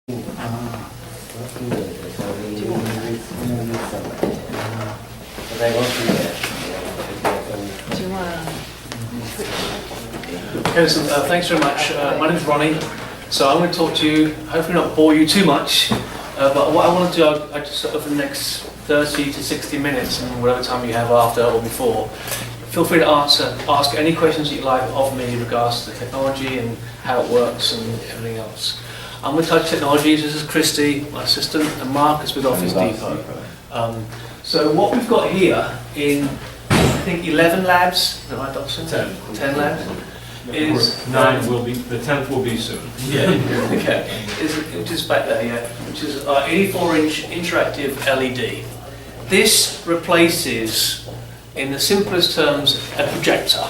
Okay, so thanks very much. My name is Ronnie. So I'm going to talk to you, hopefully not bore you too much, but what I want to do, I just over the next 30 to 60 minutes, and whatever time you have after or before, feel free to ask any questions that you like of me in regards to the technology and how it works and everything else. I'm with TouchIT Technologies. This is Christy, my assistant, and Mark is with Office Depot. So what we've got here in, I think, 11 labs, is that right, Dr. 10 labs? Is 9 will be, the 10th will be soon. Yeah, okay. Which is back there, yeah. Which is our 84-inch interactive LED. This replaces, in the simplest terms, a projector.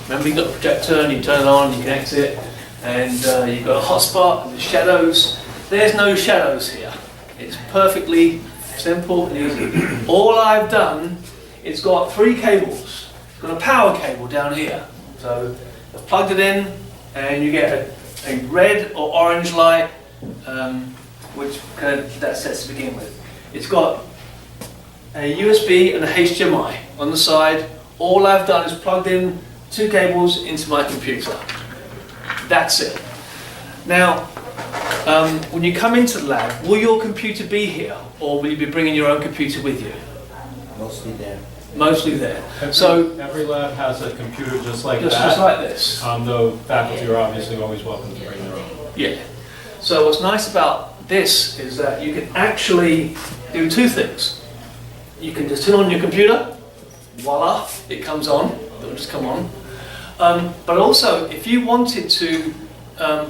Remember, you've got a projector and you turn it on, you connect it, and you've got a hotspot and the shadows. There's no shadows here. It's perfectly simple and easy. All I've done is got 3 cables. It's got a power cable down here. So I've plugged it in and you get a red or orange light, which that sets to begin with. It's got a USB and a HDMI on the side. All I've done is plugged in 2 cables into my computer. That's it. Now, when you come into the lab, will your computer be here, or will you be bringing your own computer with you? Mostly there. Mostly there. Every lab has a computer just like that. Just like this. Though faculty are obviously always welcome to bring their own. Yeah. So what's nice about this is that you can actually do 2 things. You can just turn on your computer, voila, it comes on. It will just come on. But also, if you wanted to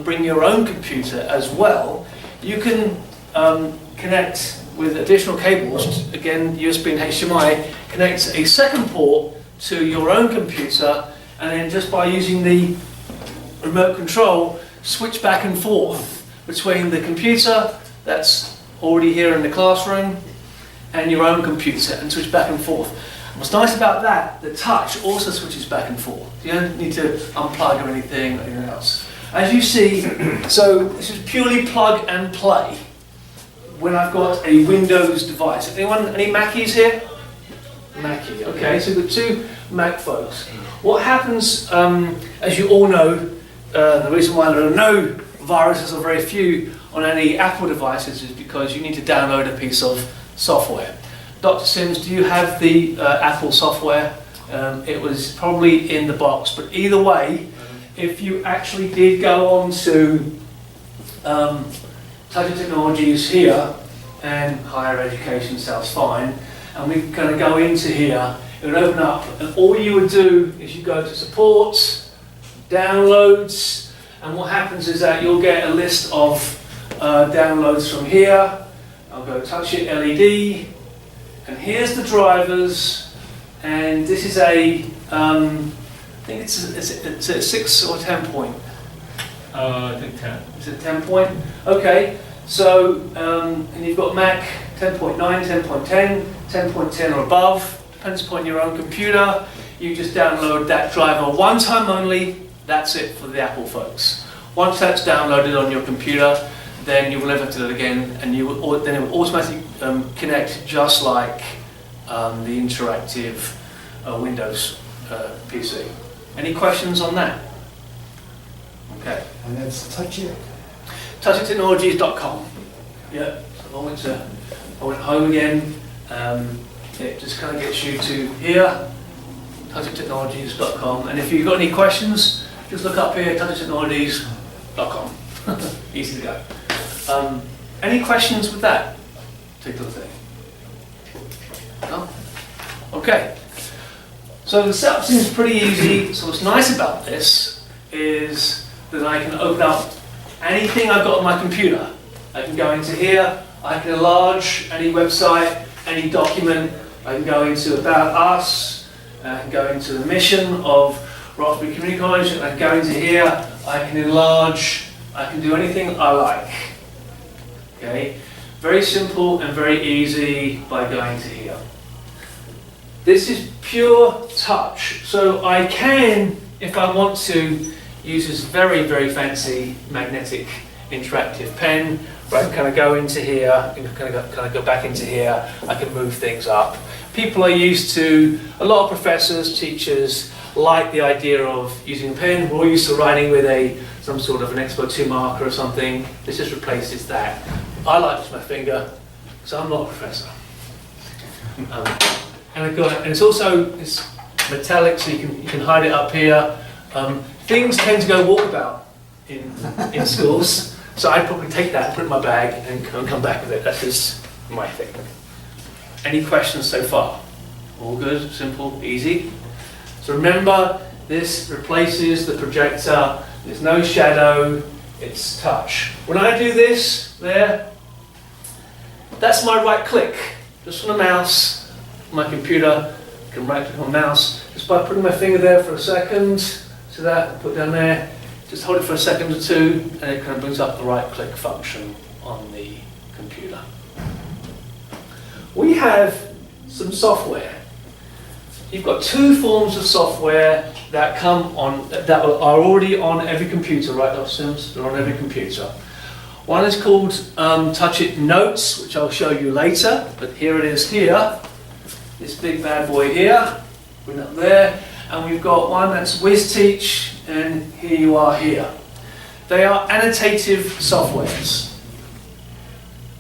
bring your own computer as well, you can connect with additional cables, again USB and HDMI, connect a second port to your own computer, and then just by using the remote control, switch back and forth between the computer that's already here in the classroom and your own computer, and switch back and forth. What's nice about that, the touch also switches back and forth. You don't need to unplug or anything else. As you see, so this is purely plug and play when I've got a Windows device. Anyone, any Mackies here? Mackie, okay, so we've got 2 Mac folks. What happens, as you all know, the reason why there are no viruses or very few on any Apple devices is because you need to download a piece of software. Dr. Sims, do you have the Apple software? It was probably in the box, but either way, if you actually did go on to TouchIT Technologies here, and higher education sounds fine, and we're going to go into here, it would open up, and all you would do is you go to support, downloads, and what happens is that you'll get a list of downloads from here. I'll go TouchIT LED, and here's the drivers, and this is a, I think it's a 6 or 10 point. I think 10. Is it 10 point? Okay, so, and you've got Mac 10.9, 10.10, 10.10 or above, depends upon your own computer. You just download that driver one time only, that's it for the Apple folks. Once that's downloaded on your computer, then you will never do it again, and then it will automatically connect just like the interactive Windows PC. Any questions on that? Okay. And that's TouchIT. TouchITtechnologies.com. Yeah, so I went home again. It just kind of gets you to here, TouchITtechnologies.com. And if you've got any questions, just look up here, TouchITtechnologies.com. Easy to go. Any questions with that particular thing? No? Okay. So the setup seems pretty easy. So what's nice about this is that I can open up anything I've got on my computer. I can go into here, I can enlarge any website, any document. I can go into About Us, I can go into the mission of Roxbury Community College, and I can go into here, I can enlarge, I can do anything I like. Okay, very simple and very easy by going to here. This is pure touch, so I can, if I want to, use this very, very fancy magnetic interactive pen, where I can kind of go into here, and kind of go back into here. I can move things up. People are used to, a lot of professors, teachers, like the idea of using a pen. We're all used to writing with some sort of an Expo 2 marker or something. This just replaces that. I like just my finger, so I'm not a professor. And it's also metallic, so you can hide it up here. Things tend to go walkabout in schools, so I'd probably take that and put it in my bag and come back with it. That's just my thing. Any questions so far? All good, simple, easy? So remember, this replaces the projector. There's no shadow, it's touch. When I do this, there, that's my right click. Just on the mouse, my computer, I can right click on the mouse. Just by putting my finger there for a second, see that, put it down there, just hold it for a second or two, and it kind of brings up the right click function on the computer. We have some software. You've got two forms of software that that are already on every computer, right, Dr. Sims? They're on every computer. One is called TouchIT Notes, which I'll show you later, but here it is here. This big bad boy here, bring it up there, and we've got one that's Wiz Teach, and here you are here. They are annotative softwares.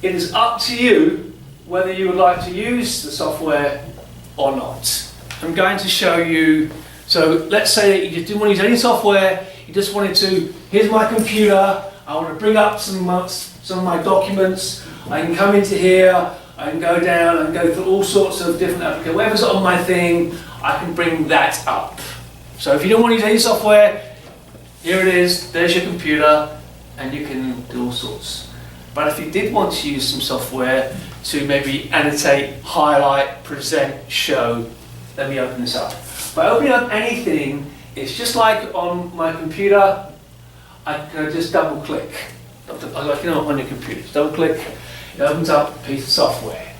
It is up to you whether you would like to use the software or not. I'm going to show you, so let's say that you just didn't want to use any software, you just wanted to, here's my computer, I want to bring up some of my documents, I can come into here, I can go down and go through all sorts of different applications, whatever's on my thing, I can bring that up. So if you don't want to use any software, here it is, there's your computer, and you can do all sorts. But if you did want to use some software to maybe annotate, highlight, present, show, let me open this up. By opening up anything, it's just like on my computer, I can just double click. Like you know, on your computer, just double click, it opens up a piece of software.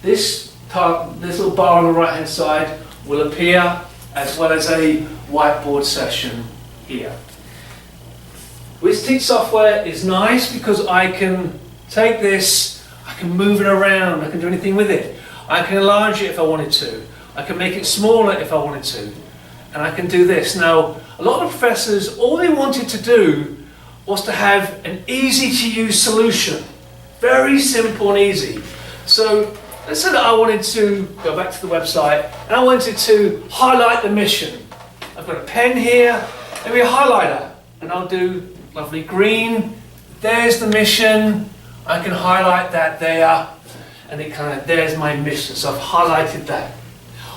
This little bar on the right hand side will appear as well as a whiteboard session here. Wiz Teach software is nice because I can take this, I can move it around, I can do anything with it. I can enlarge it if I wanted to. I can make it smaller if I wanted to. And I can do this. Now, a lot of professors, all they wanted to do was to have an easy to use solution. Very simple and easy. So, let's say that I wanted to go back to the website and I wanted to highlight the mission. I've got a pen here, maybe a highlighter, and I'll do lovely green. There's the mission. I can highlight that there, and it kind of, there's my mission. So I've highlighted that.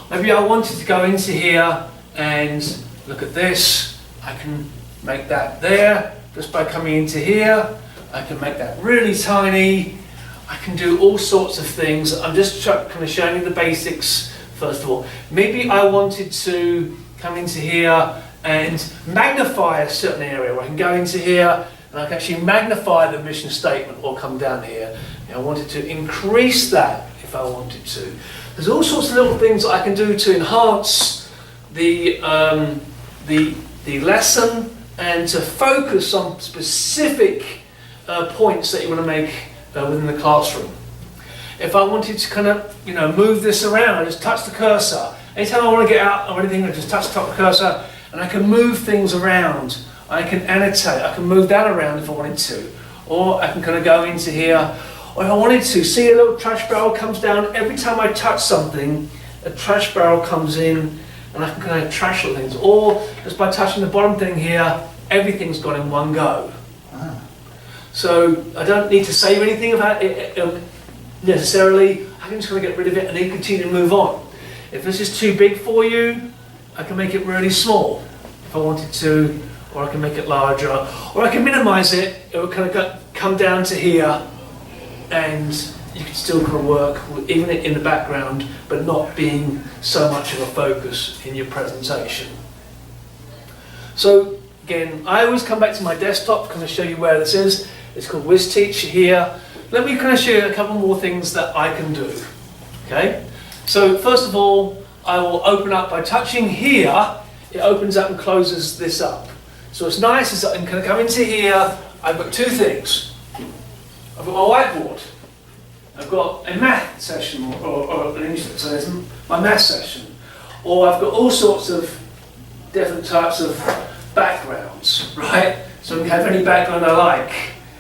Maybe I wanted to go into here and look at this. I can make that there just by coming into here. I can make that really tiny. I can do all sorts of things. I'm just kind of showing you the basics first of all. Maybe I wanted to come into here and magnify a certain area where I can go into here and I can actually magnify the mission statement or come down here. I wanted to increase that if I wanted to. There's all sorts of little things I can do to enhance the lesson and to focus on specific points that you want to make within the classroom. If I wanted to kind of, move this around, I just touch the cursor. Anytime I want to get out or anything, I just touch the top of the cursor and I can move things around. I can annotate, I can move that around if I wanted to. Or I can kind of go into here. Or if I wanted to, see a little trash barrel comes down. Every time I touch something, a trash barrel comes in and I can kind of trash little things. Or just by touching the bottom thing here, everything's gone in one go. So I don't need to save anything about it necessarily. I can just kind of get rid of it and then continue to move on. If this is too big for you, I can make it really small if I wanted to, or I can make it larger, or I can minimize it. It will kind of come down to here, and you can still kind of work even in the background, but not being so much of a focus in your presentation. So again, I always come back to my desktop to kind of show you where this is. It's called Wiz Teach here. Let me kind of show you a couple more things that I can do. Okay. So first of all, I will open up by touching here. It opens up and closes this up. So it's nice is I can kind of come into here, I've got two things. I've got my whiteboard. I've got a math session or an English, so there's my math session. Or I've got all sorts of different types of backgrounds, right? So I can have any background I like.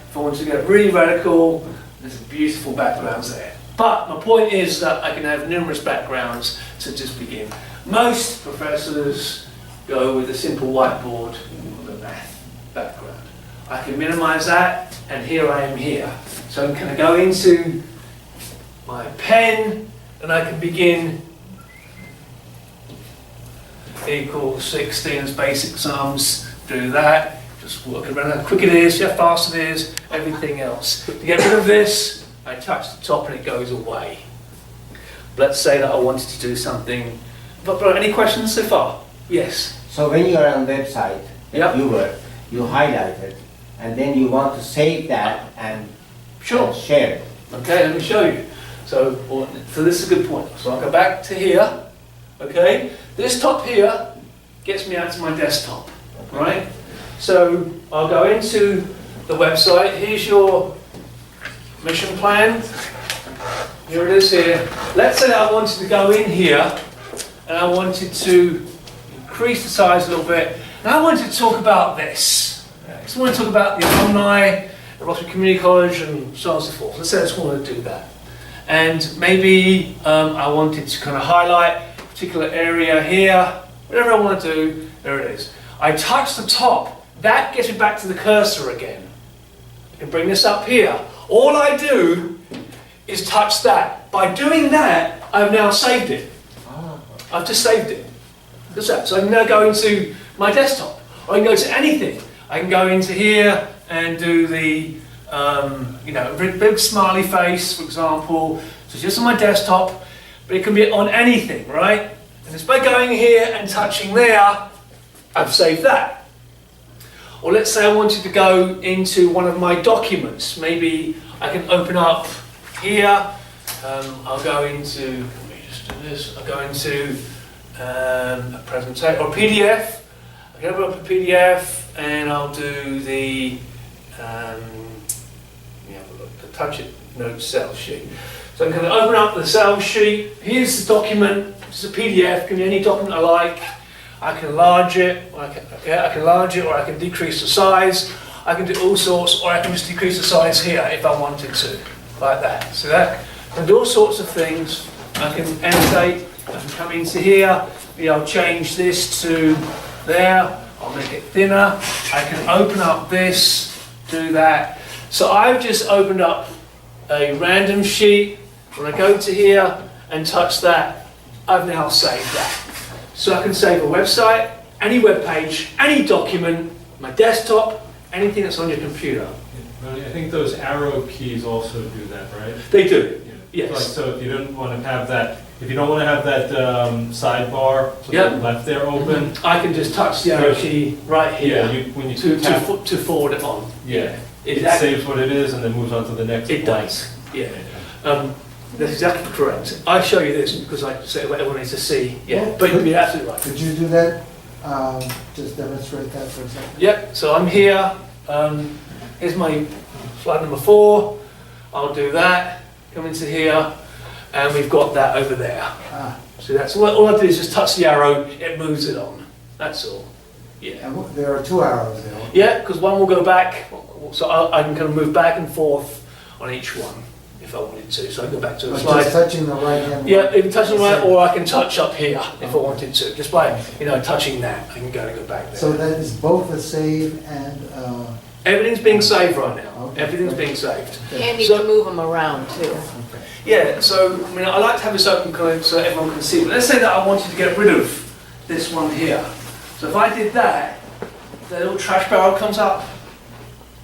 If I want to get really radical, there's beautiful backgrounds there. But my point is that I can have numerous backgrounds to just begin. Most professors go with a simple whiteboard with a math background. I can minimize that, and here I am here. So I'm going to go into my pen, and I can begin equals 16 as basic sums, do that, just work around how quick it is, how fast it is, everything else. To get rid of this, I touch the top and it goes away. Let's say that I wanted to do something, but any questions so far? Yes? So when you are on website, Yep. you highlight it, and then you want to save that and Sure. share it. Okay, let me show you. So this is a good point. So I'll go back to here, okay? This top here gets me out to my desktop, right? So I'll go into the website. Here's your mission plan. Here it is here. Let's say I wanted to go in here and I wanted to increase the size a little bit. And I wanted to talk about this. So I want to talk about the alumni at Rossby Community College and so on and so forth. Let's say I just want to do that. And maybe I wanted to kind of highlight a particular area here. Whatever I want to do, there it is. I touch the top. That gets me back to the cursor again. I can bring this up here. All I do is touch that. By doing that, I've now saved it. I've just saved it. Just that. So I can now go into my desktop. Or I can go to anything. I can go into here and do the, big smiley face, for example. So it's just on my desktop, but it can be on anything, right? And it's by going here and touching there, I've saved that. Or let's say I wanted to go into one of my documents. Maybe I can open up here. I'll go into, let me just do this. I'll go into a presentation or PDF. I can open up a PDF and I'll do the TouchIT Notes sales sheet. So I'm going to open up the sales sheet. Here's the document. It's a PDF. Can be any document I like. I can enlarge it. I can enlarge it, or I can decrease the size. I can do all sorts, or I can just decrease the size here if I wanted to, like that. So that I can do all sorts of things. I can annotate. I can come into here. I'll change this to there. I'll make it thinner. I can open up this, do that. So I've just opened up a random sheet. When I go to here and touch that, I've now saved that. So I can save a website, any web page, any document, my desktop, anything that's on your computer. I think those arrow keys also do that, right? They do. Yeah. Yes. So if you don't want to have that, sidebar to Yep. the left there open. I can just touch the arrow key right here When you to tap, forward it on. yeah, it Exactly. saves what it is and then moves on to the next It blank. does. Yeah. That's exactly correct. I show you this because I say what everyone needs to see. Yeah, Well, but you're absolutely right. Could you do that? Just demonstrate that for a second. Yep, so I'm here. Here's my slide number 4. I'll do that. Come into here, and we've got that over there. So that's all I do is just touch the arrow, it moves it on. That's all. Yeah. And there are 2 arrows there. Yeah, because one will go back, so I can kind of move back and forth on each one if I wanted to. So I go back to the But slide. just touching the right hand. Yeah, even touching the right, or I can touch up here if I wanted to. Just by touching that, I can go back there. So that is both a save and, Everything's being saved right now. Okay. Everything's being saved. And you So- can move them around too. Yeah, so I like to have this open kind of so everyone can see. But let's say that I wanted to get rid of this one here. So if I did that, the little trash barrel comes up.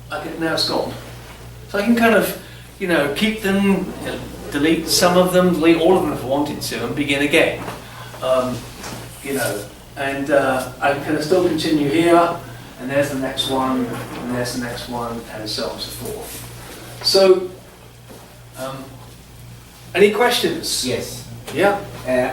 Now it's gone. So I can kind of, keep them, delete some of them, delete all of them if I wanted to, and begin again. And I can still continue here, and there's the next one, and there's the next one, and so on and so forth. So. Any questions? Yes. Yeah.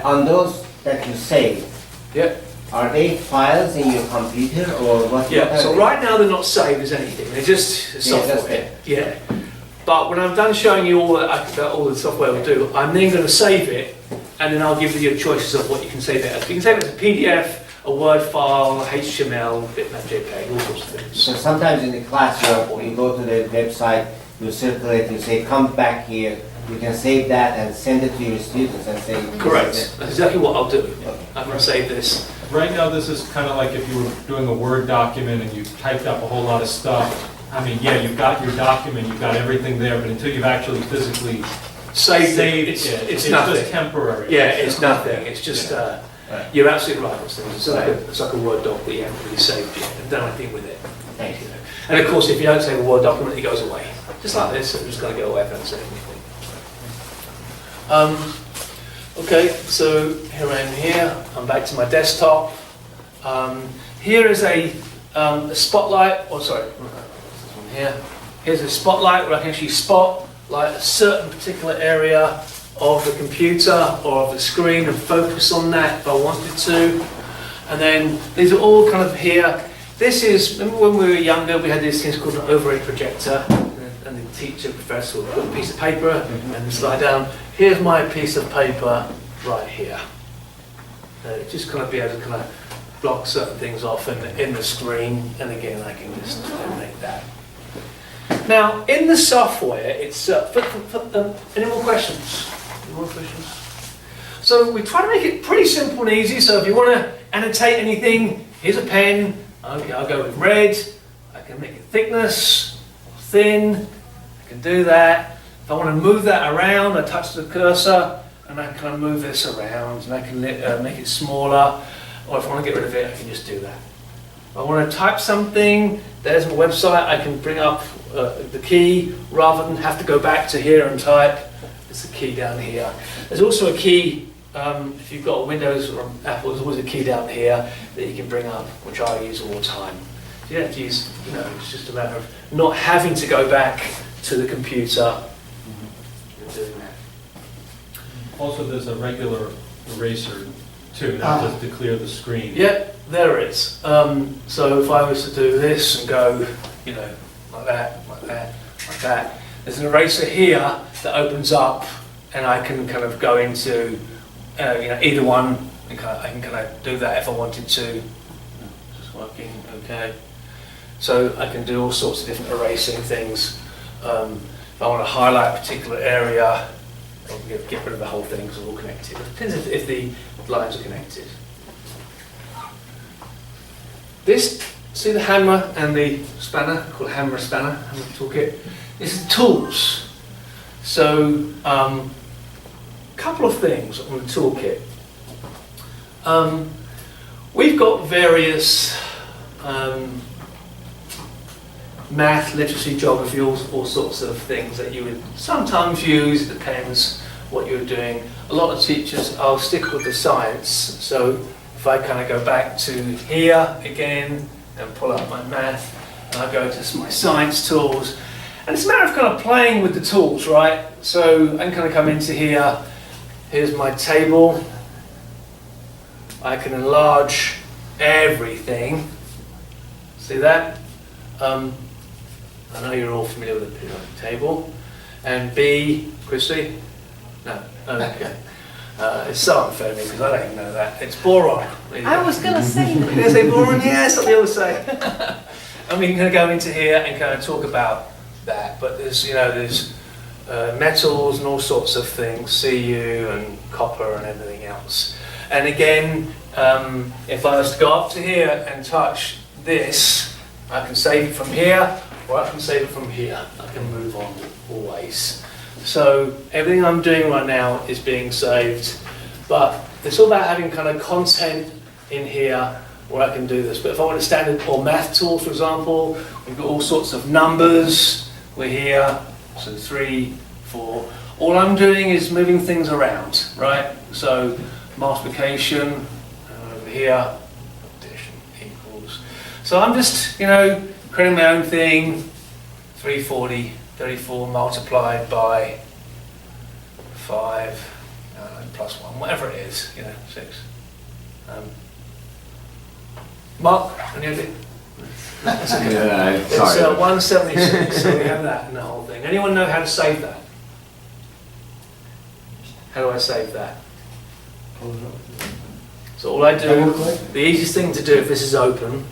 On those that you save, Yeah. are they files in your computer or what? Yeah, what are so they? right now they're not saved as anything, they're just software. Yeah. But when I'm done showing you all the software will do, I'm then going to save it, and then I'll give you your choices of what you can save it as. You can save it as a PDF, a Word file, HTML, bitmap, JPEG, all sorts of things. So sometimes in the class, you go to the website, you circulate, you say, come back here, you can save that and send it to your students and say. Correct. That's exactly what I'll do. I'm going to save this. Right now, this is kind of like if you were doing a Word document and you typed up a whole lot of stuff. I mean, yeah, you've got your document, you've got everything there, but until you've actually physically Saved it, it, it's nothing. just temporary. Yeah, it's nothing. It's just, you're absolutely right. It's like a Word doc that you haven't really saved yet and done anything with it. Thank you. And of course, if you don't save a Word document, it goes away. Just like this, it's just going to go away if I don't save anything. Okay, so here I am here. I'm back to my desktop. Here is a spotlight, this one here. Here's a spotlight where I can actually spot like a certain particular area of the computer or of the screen and focus on that if I wanted to. And then these are all kind of here. This is, remember when we were younger, we had these things called an overhead projector, and the teacher, professor would put a piece of paper and slide down. Here's my piece of paper right here. Just kind of be able to kind of block certain things off in the screen, and again I can just eliminate that. Now in the software, it's any more questions? Any more questions? So we try to make it pretty simple and easy. So if you want to annotate anything, here's a pen. Okay, I'll go with red. I can make it thickness, thin. I can do that. If I want to move that around, I touch the cursor and I can kind of move this around, and I can make it smaller. Or if I want to get rid of it, I can just do that. If I want to type something, there's my website. I can bring up the key rather than have to go back to here and type. There's the key down here. There's also a key. If you've got Windows or Apple, there's always a key down here that you can bring up, which I use all the time. So you don't have to use, it's just a matter of not having to go back to the computer and doing that. Also, there's a regular eraser too, not just to clear the screen. Yep, there it is. So if I was to do this and go, like that, like that, like that, there's an eraser here that opens up, and I can kind of go into either one, and I can kind of do that if I wanted to. Just working, okay. So I can do all sorts of different erasing things. If I want to highlight a particular area, or get rid of the whole thing because it's all connected. It depends if the lines are connected. See the hammer and the spanner, called hammer spanner, hammer toolkit? This is tools. So, couple of things on the toolkit. We've got various math, literacy, geography, all sorts of things that you would sometimes use. It depends what you're doing. A lot of teachers, I'll stick with the science. So if I kind of go back to here again and pull up my math, and I go to my science tools, and it's a matter of kind of playing with the tools, right? So I can kind of come into here. Here's my table. I can enlarge everything. See that? I know you're all familiar with the periodic table. And B, Christy? No, okay. It's so unfair to me because I don't even know that. It's boron. I was going to say that. You're going to say boron? Yeah, that's what you always say. And we can kind of go into here and kind of talk about that. But there's, there's metals and all sorts of things, Cu and copper and everything else. And again, if I was to go up to here and touch this, I can save it from here, or I can save it from here. I can move on always. So everything I'm doing right now is being saved, but it's all about having kind of content in here where I can do this. But if I want a standard or math tool, for example, we've got all sorts of numbers. We're here, so 3, 4. All I'm doing is moving things around, right? So multiplication over here, addition equals. So I'm just, creating my own thing. 340, 34 multiplied by 5 plus 1, whatever it is, 6. Mark, any idea? Yeah, It's sorry. 176, so we have that in the whole thing. Anyone know how to save that? How do I save that? So all I do, the easiest thing to do if it's open,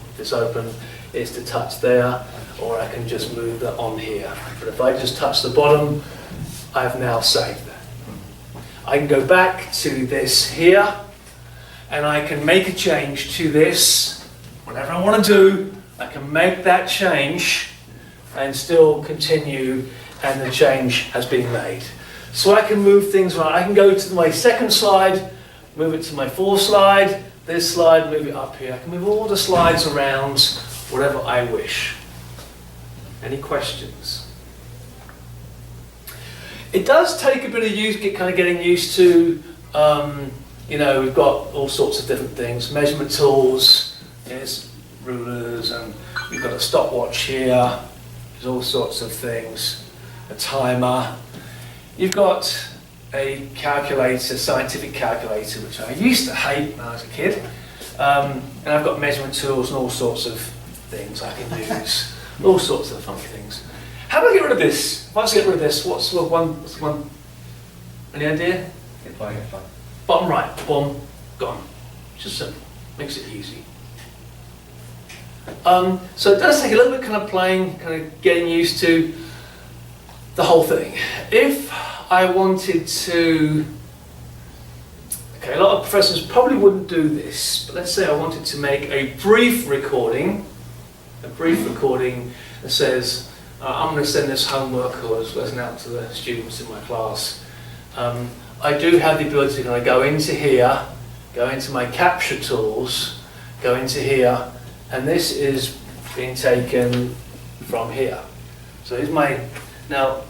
is to touch there, or I can just move that on here. But if I just touch the bottom, I've now saved that. I can go back to this here, and I can make a change to this. Whatever I want to do, I can make that change and still continue, and the change has been made. So I can move things around. I can go to my second slide, move it to my fourth slide, this slide, move it up here. I can move all the slides around, whatever I wish. Any questions? It does take a bit of getting used to. You know, we've got all sorts of different things, measurement tools, there's rulers, and we've got a stopwatch here, there's all sorts of things, a timer. You've got a calculator, scientific calculator, which I used to hate when I was a kid. And I've got measurement tools and all sorts of things I can use, all sorts of funky things. How do I get rid of this? If I was to get rid of this, what's the one, any idea? Bottom right, boom, gone. Just simple, makes it easy. So it does take a little bit kind of playing, kind of getting used to the whole thing. If I wanted to, okay, a lot of professors probably wouldn't do this, but let's say I wanted to make a brief recording that says, I'm going to send this homework or this lesson out to the students in my class. I do have the ability to kind of go into here, go into my capture tools, go into here, and this is being taken from here. So here's my, now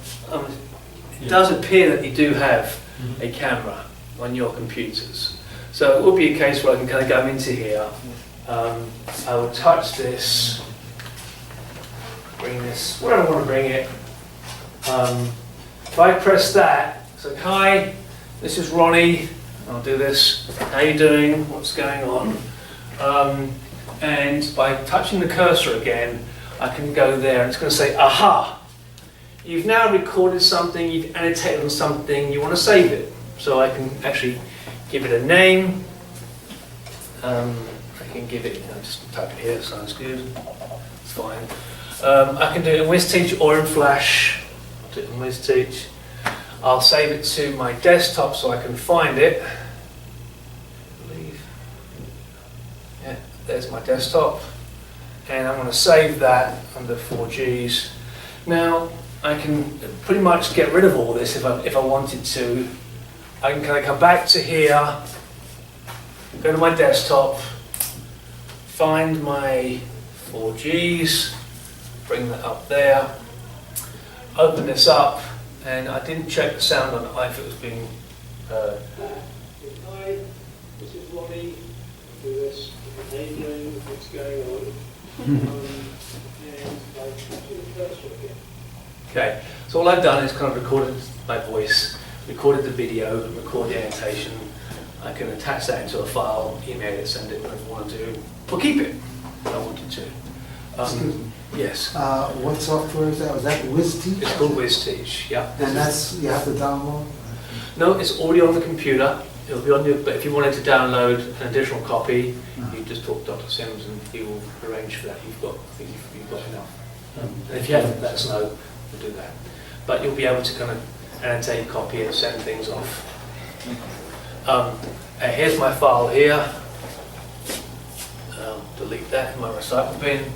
it does appear that you do have a camera on your computers. So it would be a case where I can kind of go into here, I will touch this, bring this where I want to bring it. If I press that, so hi, this is Ronnie, I'll do this, how you doing, what's going on? And by touching the cursor again, I can go there and it's going to say, aha, you've now recorded something, you've annotated on something, you want to save it. So I can actually give it a name. I can give it, just type it here, sounds good, it's fine. I can do it in Wiz Teach or in Flash. I'll do it in Wiz Teach. I'll save it to my desktop so I can find it. I believe. Yeah, there's my desktop. And I'm going to save that under 4Gs. Now, I can pretty much get rid of all this if I wanted to. I can kind of come back to here, go to my desktop, find my 4Gs, bring that up there, open this up, and I didn't check the sound on it if it was being heard. Hi, this is Ronnie, I'll do this, how you doing, what's going on? And I touch the cursor again. Okay, so all I've done is kind of recorded my voice, recorded the video, and record the annotation. I can attach that into a file, email it, send it, whatever I want to do, or keep it if I wanted to. Excuse me. Yes. What software is that? Was that Wiz Teach? It's called Wiz Teach, yeah. And that's, you have to download? No, it's already on the computer. It'll be on your, but if you wanted to download an additional copy, you just talk to Dr. Sims and he will arrange for that. You've got, I think you've got enough. And if you haven't, let us know, we'll do that. But you'll be able to kind of annotate a copy and send things off. Here's my file here. I'll delete that in my recycle bin.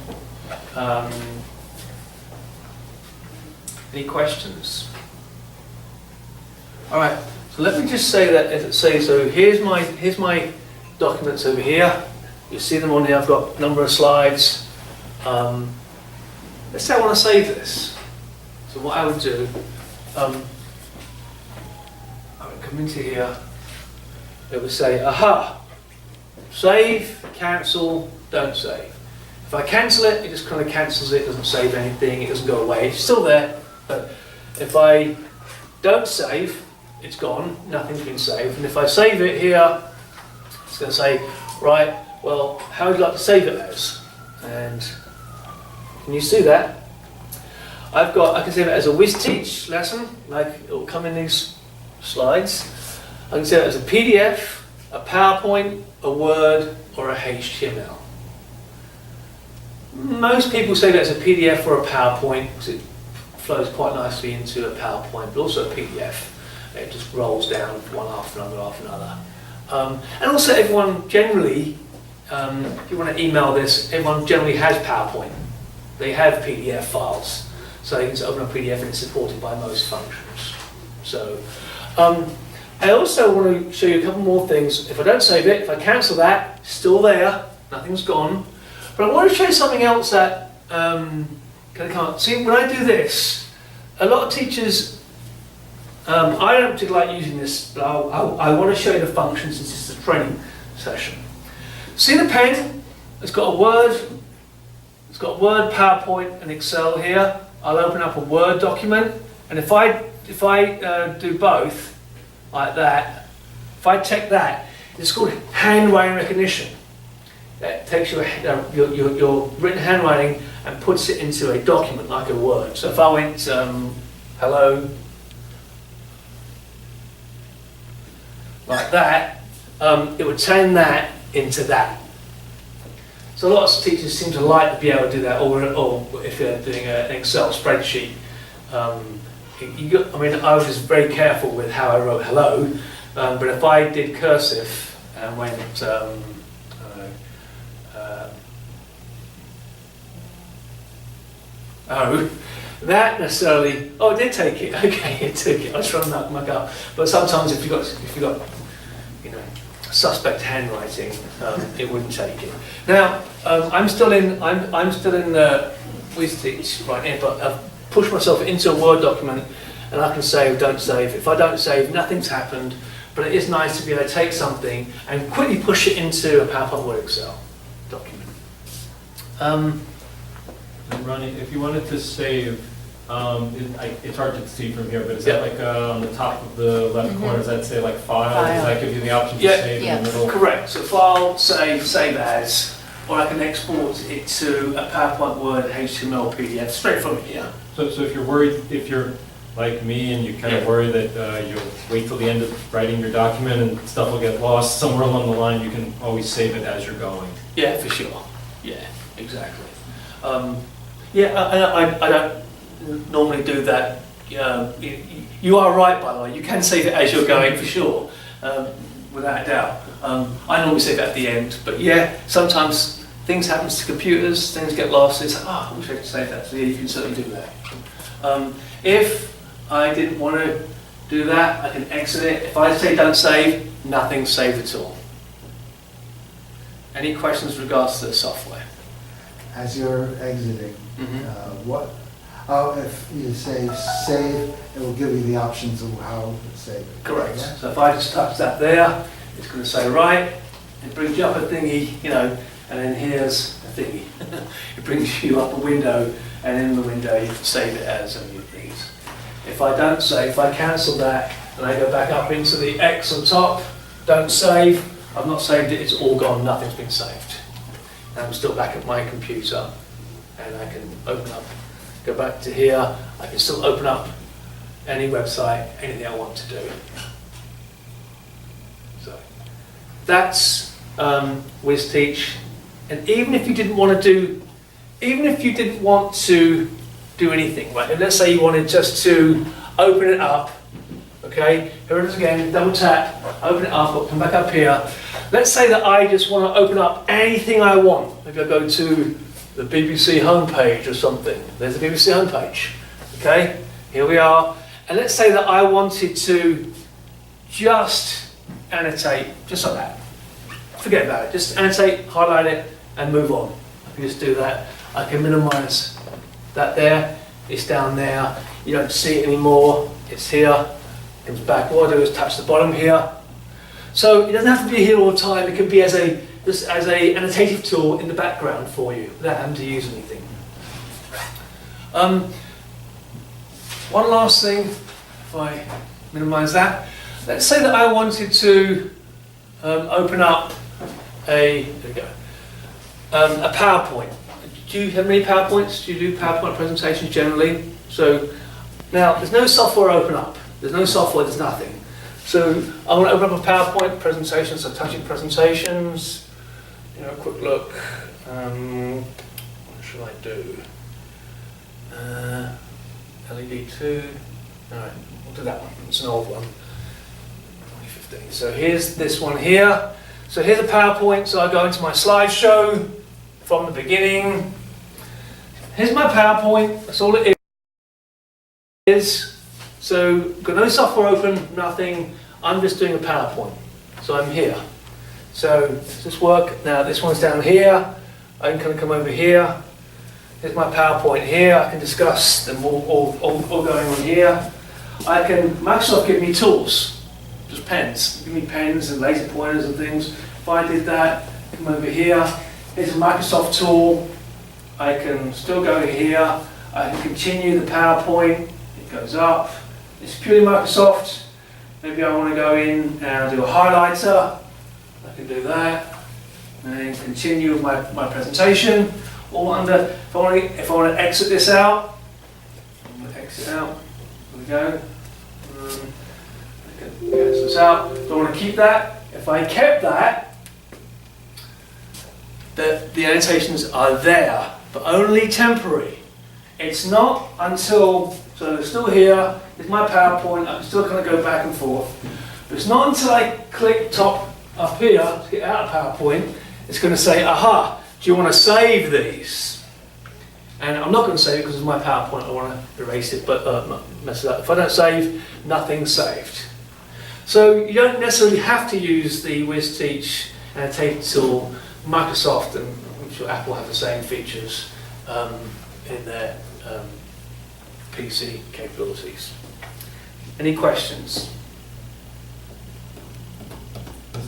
Any questions? All right. So let me just say that. So here's my documents over here. You see them on here. I've got a number of slides. Let's say I want to save this. So what I would do, I would come into here. It would say, aha, save, cancel, don't save. If I cancel it, it just kind of cancels it, doesn't save anything, it doesn't go away. It's still there, but if I don't save, it's gone, nothing's been saved. And if I save it here, it's going to say, right, well, how would you like to save it as? And can you see that? I can save it as a Wiz Teach lesson, like it will come in these slides. I can save it as a PDF, a PowerPoint, a Word, or a HTML. Most people save it as a PDF or a PowerPoint because it flows quite nicely into a PowerPoint, but also a PDF. It just rolls down one after another after another. And also everyone generally, if you want to email this, everyone generally has PowerPoint. They have PDF files. So you can just open a PDF and it's supported by most functions. So I also want to show you a couple more things. If I don't save it, if I cancel that, it's still there, nothing's gone. But I want to show you something else that I can't see. When I do this, a lot of teachers, I don't particularly like using this, but I want to show you the functions since this is a training session. See the pen? It's got a Word, PowerPoint, and Excel here. I'll open up a Word document, and if I do both like that, if I check that, it's called handwriting recognition. It takes your written handwriting and puts it into a document like a Word. So if I went hello like that, it would turn that into that. So a lot of teachers seem to like to be able to do that, or if you're doing an Excel spreadsheet. I was just very careful with how I wrote hello, but if I did cursive and went, that necessarily, it did take it, okay, it took it, I was trying to muck up. But sometimes if you got suspect handwriting, it wouldn't take it. Now, I'm still in Wiz Teach right here, but I've pushed myself into a Word document, and I can save, don't save. If I don't save, nothing's happened, but it is nice to be able to take something and quickly push it into a PowerPoint Word Excel document. And Ronnie, if you wanted to save, it's hard to see from here, but is that like on the top of the left corner, does that say like file? Does that give you the option to save in the middle? Correct. So file, save as, or I can export it to a PowerPoint, Word, HTML, PDF, straight from here. So if you're worried, if you're like me and you kind of worry that you'll wait till the end of writing your document and stuff will get lost somewhere along the line, you can always save it as you're going. Yeah, for sure. Yeah, exactly. I don't normally do that. You are right, by the way. You can save it as you're going, for sure, without a doubt. I normally save it at the end, but yeah, sometimes things happen to computers, things get lost. It's like, I wish I could save that. So yeah, you can certainly do that. If I didn't want to do that, I can exit it. If I say don't save, nothing's saved at all. Any questions with regards to the software? As you're exiting, if you say save, it will give you the options of how to save it. Correct. Yeah? So if I just touch that there, it's going to say right, it brings you up a thingy, and then here's a thingy. It brings you up a window, and in the window you can save it as you please. If I don't save, if I cancel that, and I go back up into the X on top, don't save, I've not saved it, it's all gone, nothing's been saved. And I'm still back at my computer, and I can open up, go back to here, I can still open up any website, anything I want to do. So that's Wiz Teach. And even if you didn't want to do anything, right? And let's say you wanted just to open it up, okay? Here it is again, double tap, open it up, I'll come back up here. Let's say that I just want to open up anything I want. Maybe I go to the BBC homepage or something. There's the BBC homepage, okay? Here we are. And let's say that I wanted to just annotate, just like that. Forget about it, just annotate, highlight it, and move on. I can just do that. I can minimize that there. It's down there. You don't see it anymore. It's here. It comes back. What I do is touch the bottom here. So it doesn't have to be here all the time. It can be as a annotative tool in the background for you without having to use anything. One last thing, if I minimize that. Let's say that I wanted to open up there we go, a PowerPoint. Do you have many PowerPoints? Do you do PowerPoint presentations generally? So now there's no software open up. There's no software, there's nothing. So I want to open up a PowerPoint presentation, so TouchIT presentations, you know, a quick look. What should I do? LED 2, all right, we'll do that one, it's an old one, 2015. So here's this one here. So here's a PowerPoint, so I go into my slideshow from the beginning. Here's my PowerPoint, that's all it is. So, got no software open, nothing, I'm just doing a PowerPoint. So I'm here. So, does this work? Now this one's down here, I can kind of come over here. Here's my PowerPoint here, I can discuss them all going on here. Microsoft give me tools, just pens. Give me pens and laser pointers and things. If I did that, come over here. Here's a Microsoft tool. I can still go here. I can continue the PowerPoint. It goes up. It's purely Microsoft. Maybe I want to go in and do a highlighter. I can do that. And continue with my presentation. All under, if I want to exit this out, I'm going to exit out. There we go. I can exit this out. If I want to keep that, if I kept that, the annotations are there, but only temporary. It's not until, so it's still here, it's my PowerPoint, I can still kind of go back and forth. But it's not until I click top up here to get out of PowerPoint, it's going to say, aha, do you want to save these? And I'm not going to save it because it's my PowerPoint, I want to erase it, but not mess it up. If I don't save, nothing's saved. So you don't necessarily have to use the Wiz Teach annotate tool. Microsoft and I'm sure Apple have the same features in their PC capabilities. Any questions?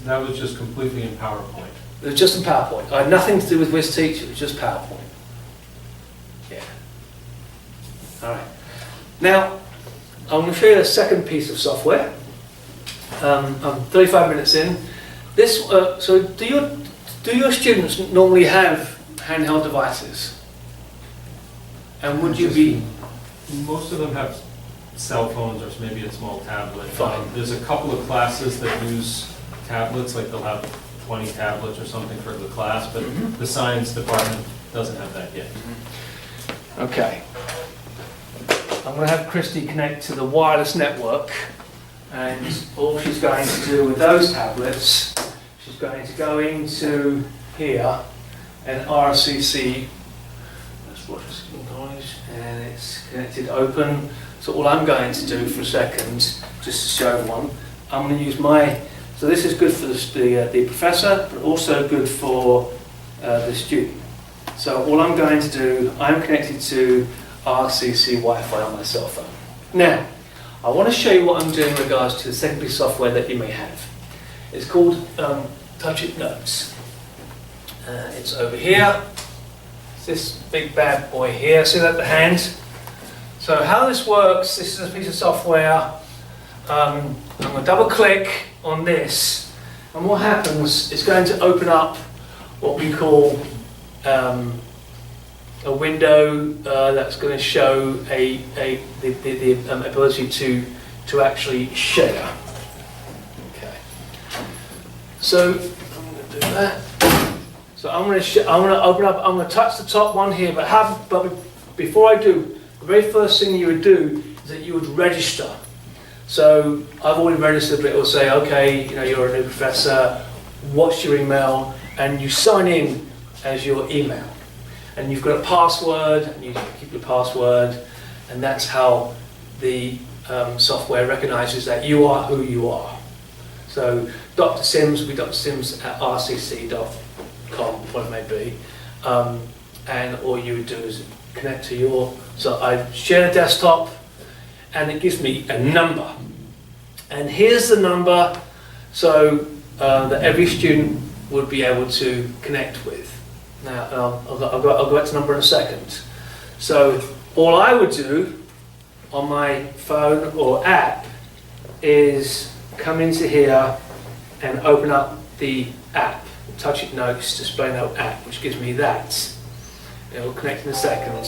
That was just completely in PowerPoint. It was just in PowerPoint. I had nothing to do with Wiz Teach, it was just PowerPoint. Yeah. All right. Now, I'm going to show you a second piece of software. I'm 35 minutes in. This, so do your students normally have handheld devices? And would you be... Most of them have cell phones or maybe a small tablet. Fine. There's a couple of classes that use tablets, like they'll have 20 tablets or something for the class, but the science department doesn't have that yet. Okay. I'm going to have Christy connect to the wireless network, and all she's going to do with those tablets, she's going to go into here and RCC, that's what it's called, and it's connected open. So all I'm going to do for a second, just to show everyone, I'm going to use my, so this is good for the professor, but also good for the student. So all I'm going to do, I'm connected to RCC Wi-Fi on my cell phone. Now, I want to show you what I'm doing in regards to the second piece of software that you may have. It's called TouchIT Notes. It's over here. It's this big bad boy here. See that, the hand? So how this works, this is a piece of software. I'm going to double click on this, and what happens, it's going to open up what we call a window that's going to show the ability to actually share. Okay. So I'm going to do that. So I'm going to open up. I'm going to touch the top one here, but before I do, the very first thing you would do is that you would register. So I've already registered, but it will say, okay, you know, you're a new professor. What's your email? And you sign in as your email. And you've got a password, and you keep your password, and that's how the software recognizes that you are who you are. So Dr. Sims will be Dr. Sims at rcc.com, what it may be, and all you would do is connect to your, so I share a desktop, and it gives me a number. And here's the number, so that every student would be able to connect with. Now, I'll go back to number in a second. So all I would do on my phone or app is come into here and open up the app. TouchIT Notes display note app, which gives me that. It will connect in a second.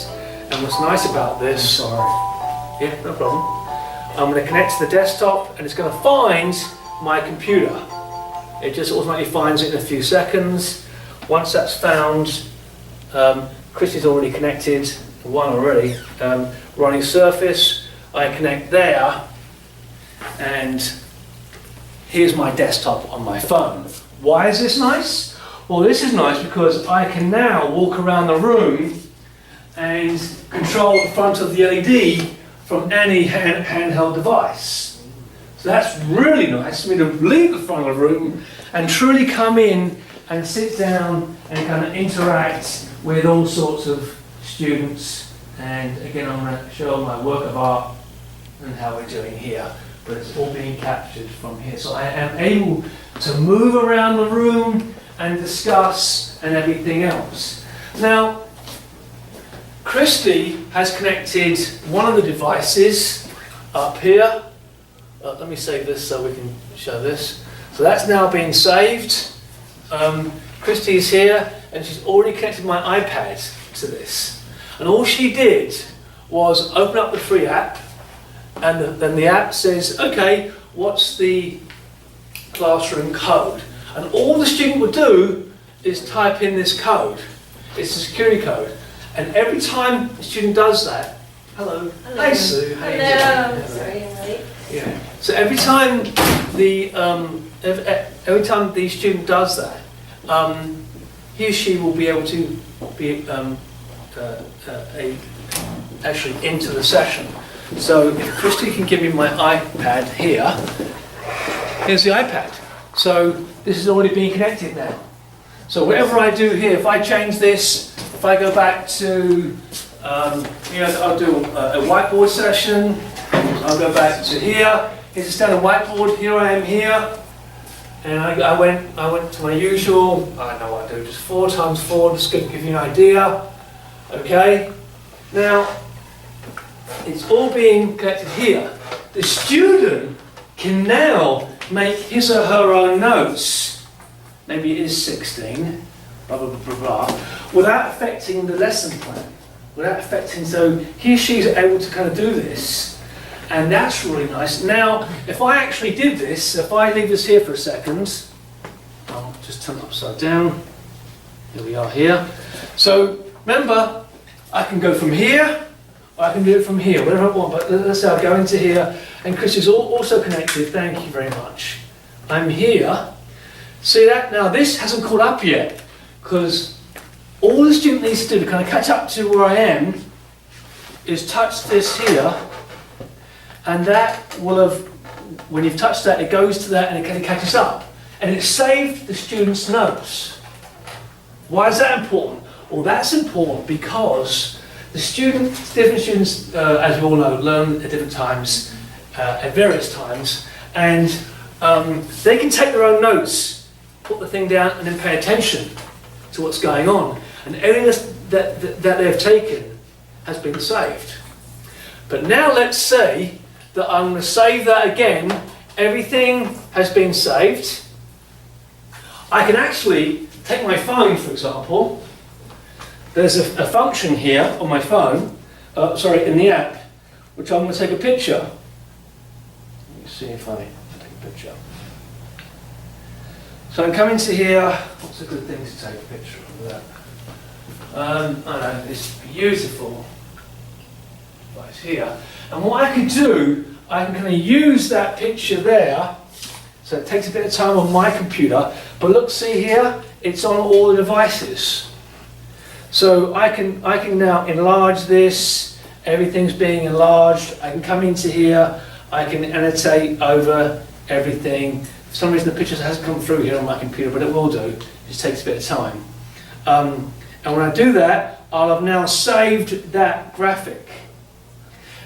And what's nice about I'm this, sorry. yeah, no problem. I'm going to connect to the desktop and it's going to find my computer. It just automatically finds it in a few seconds. Once that's found, Christy's already connected, one already, running Surface. I connect there and here's my desktop on my phone. Why is this nice? Well, this is nice because I can now walk around the room and control the front of the LED from any handheld device. So that's really nice for me to leave the front of the room and truly come in and sit down and kind of interact with all sorts of students. And again, I'm going to show my work of art and how we're doing here, but it's all being captured from here. So I am able to move around the room and discuss and everything else. Now, Christy has connected one of the devices up here. Let me save this so we can show this. So that's now being saved. Christy's here and she's already connected my iPad to this. And all she did was open up the free app and then the app says, okay, what's the classroom code? And all the student would do is type in this code. It's a security code. And every time the student does that, hello, Hello. hey Sue, how you doing? Hello. Sorry, I'm late. Yeah. So every time the student does that, he or she will be able to be actually into the session. So if Christy can give me my iPad here, here's the iPad. So this is already being connected now. So whatever I do here, if I change this, if I go back to, I'll do a whiteboard session, I'll go back to here, here's a standard whiteboard, here I am here, and I went to my usual, I don't know what I do, just 4 times 4, just to give you an idea, okay? Now, it's all being connected here. The student can now make his or her own notes, maybe it is 16, blah, blah, blah, blah, without affecting the lesson plan, so he or she is able to kind of do this, and that's really nice. Now, if I actually did this, if I leave this here for a second, I'll just turn it upside down, here we are here. So, remember, I can go from here, or I can do it from here, whatever I want, but let's say I'll go into here, and Chris is also connected, thank you very much. I'm here. See that? Now this hasn't caught up yet, because all the student needs to do to kind of catch up to where I am is touch this here, and that will have, when you've touched that, it goes to that and it kind of catches up. And it saved the student's notes. Why is that important? Well, that's important because the different students, as we all know, learn at different times, at various times, and they can take their own notes, put the thing down, and then pay attention to what's going on. And everything that they've taken has been saved. But now let's say that I'm going to save that again. Everything has been saved. I can actually take my phone, for example. There's a function here on my phone, in the app, which I'm going to take a picture. Let me see if I take a picture. So I'm coming to here. What's a good thing to take a picture of that? I don't know, it's beautiful. Right here. And what I can do, I can kind of use that picture there. So it takes a bit of time on my computer, but look, see here, it's on all the devices. So I can now enlarge this, everything's being enlarged, I can come into here, I can annotate over everything. For some reason the picture hasn't come through here on my computer, but it will do, it just takes a bit of time. And when I do that, I'll have now saved that graphic.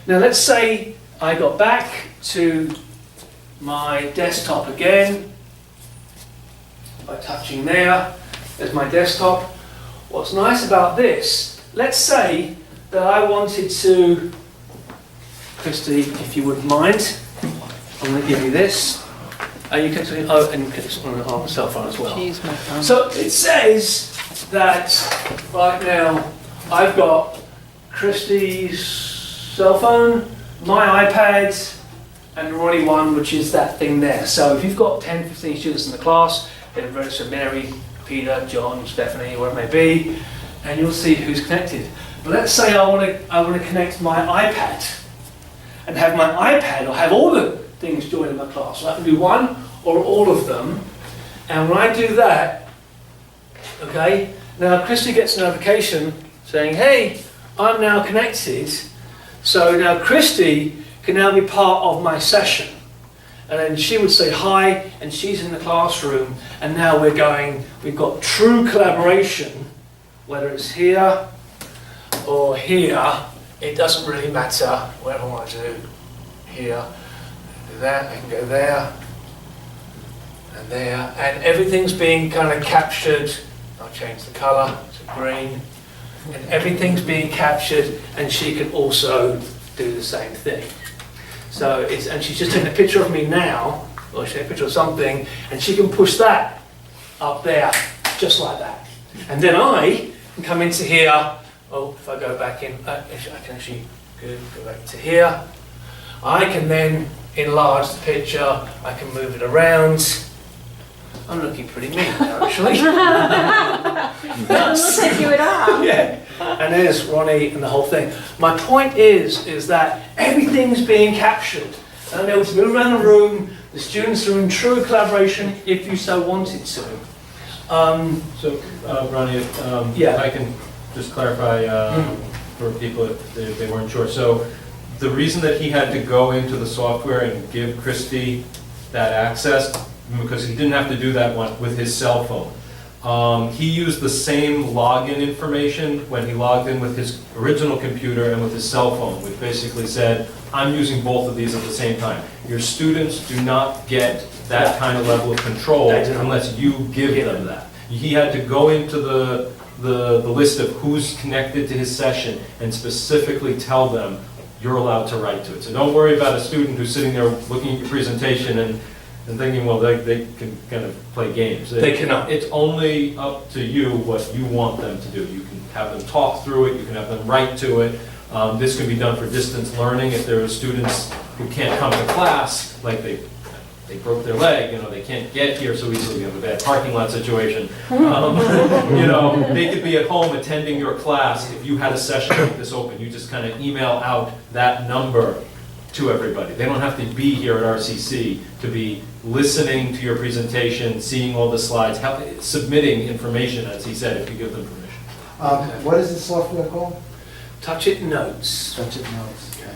Now let's say I got back to my desktop again, by touching there, there's my desktop. What's nice about this, let's say that I wanted to, Christy, if you wouldn't mind, I'm going to give you this. You can see, oh, and it's on a cell phone as well. Choose my phone. So it says that right now I've got Christie's cell phone, my iPad, and Ronnie one, which is that thing there. So if you've got 10, 15 students in the class, they're very, so Mary, Peter, John, Stephanie, whatever it may be, and you'll see who's connected. But let's say I want to connect my iPad and have my iPad or have all the things joined in my class. So I can do one or all of them. And when I do that, okay, now Christy gets a notification saying, hey, I'm now connected. So now Christy can now be part of my session. And then she would say hi, and she's in the classroom, and now we've got true collaboration, whether it's here or here, it doesn't really matter, whatever I want to do. Here, do that, I can go there, and there, and everything's being kind of captured. I'll change the colour to green, and everything's being captured, and she can also do the same thing. So and she's just taking a picture of me now, or she's taking a picture of something, and she can push that up there, just like that. And then I can come into here. Oh, if I go back in, I can actually go back to here. I can then enlarge the picture. I can move it around. I'm looking pretty mean now, actually. Doesn't look like you at all. Yeah, and there's Ronnie and the whole thing. My point is that everything's being captured. And I'm able to move around the room. The students are in true collaboration if you so wanted to. So, Ronnie, Yeah. if I can just clarify for people if they weren't sure. So, the reason that he had to go into the software and give Christy that access, because he didn't have to do that one with his cell phone. He used the same login information when he logged in with his original computer and with his cell phone, which basically said, I'm using both of these at the same time. Your students do not get that kind of level of control unless you give them that. He had to go into the list of who's connected to his session and specifically tell them, you're allowed to write to it. So don't worry about a student who's sitting there looking at your presentation and thinking, well, they can kind of play games. They cannot. It's only up to you what you want them to do. You can have them talk through it, you can have them write to it. This can be done for distance learning if there are students who can't come to class, like they broke their leg, they can't get here so easily, we have a bad parking lot situation. They could be at home attending your class. If you had a session like this open, you just kind of email out that number to everybody. They don't have to be here at RCC to be listening to your presentation, seeing all the slides, submitting information, as he said, if you give them permission. What is the software called? TouchIT Notes. TouchIT Notes. Okay.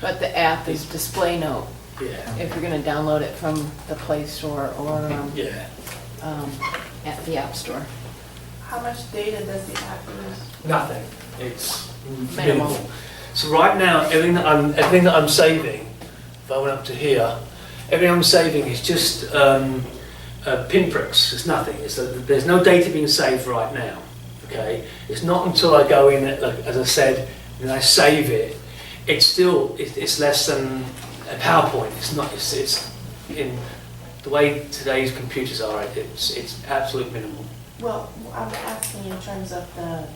But the app is Display Note, Yeah. if you're gonna download it from the Play Store or Yeah. at the App Store. How much data does the app use? Nothing. It's Minimal. minimal. So right now, everything that I'm saving, if I went up to here, everything I'm saving is just pinpricks. It's nothing. There's no data being saved right now. Okay. It's not until I go in, like, as I said, and I save it. It's less than a PowerPoint. It's not. It's in the way today's computers are. It's absolute minimal. Well, I'm asking in terms of the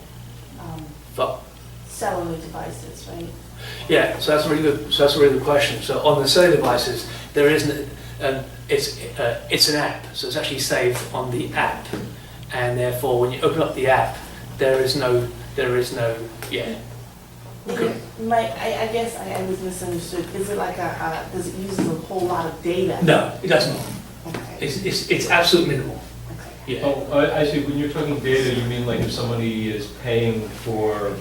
But cellular devices, right? yeah, so that's a really good question. So on the cellular devices, there isn't. It's an app, so it's actually saved on the app, and therefore when you open up the app, there is no. Yeah. I guess I was misunderstood. Is it like does it use a whole lot of data? No, it doesn't. Okay. It's absolute minimal. Okay. Yeah. Oh, I see, when you're talking data, you mean like if somebody is paying for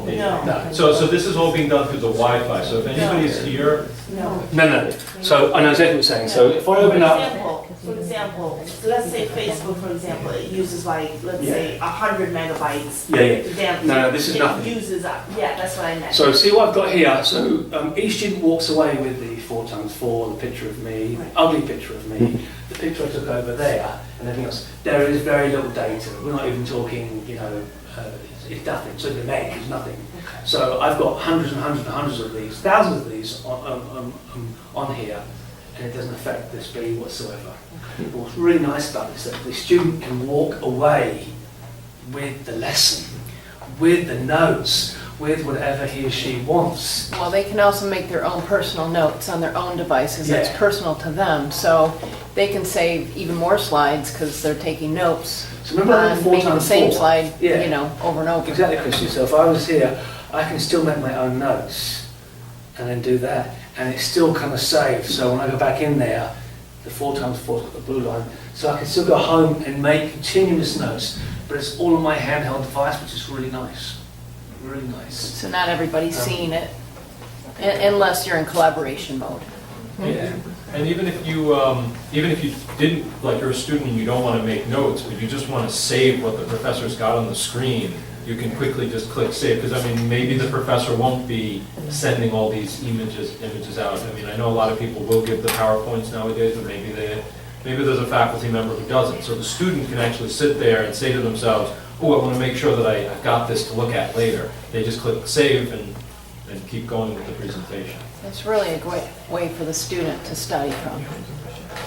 data? No. So this is all being done through the Wi-Fi, so if anybody's here, No. No. So I know exactly what you're saying. So if I open up. For example, let's say Facebook, for example, it uses let's say 100 megabytes. Yeah. No, this is nothing. It uses that's what I meant. So see what I've got here. So each student walks away with the 4x4, the picture of me, the ugly picture of me, the picture I took over there, and everything else. There is very little data. We're not even talking, it's nothing. So the meg is nothing. Okay. So I've got hundreds and hundreds and hundreds of these, thousands of these on here. and it doesn't affect the speed whatsoever. What's really nice about this is that the student can walk away with the lesson, with the notes, with whatever he or she wants. Well, they can also make their own personal notes on their own devices. That's Yeah. personal to them, so they can save even more slides because they're taking notes So remember that on 4 making the times same 4? slide, Yeah. you know, over and over. Exactly, Christy. So if I was here, I can still make my own notes and then do that, and it's still kind of saved. So when I go back in there, the 4 times 4's got the blue line, so I can still go home and make continuous notes, but it's all on my handheld device, which is really nice. Really nice. So not everybody's seeing it, unless you're in collaboration mode. Yeah. And even if you didn't, like you're a student and you don't want to make notes, but you just want to save what the professor's got on the screen, you can quickly just click save, because I mean, maybe the professor won't be sending all these images out. I mean, I know a lot of people will give the PowerPoints nowadays, but maybe there's a faculty member who doesn't. So the student can actually sit there and say to themselves, oh, I want to make sure that I've got this to look at later. They just click save and keep going with the presentation. It's really a great way for the student to study from.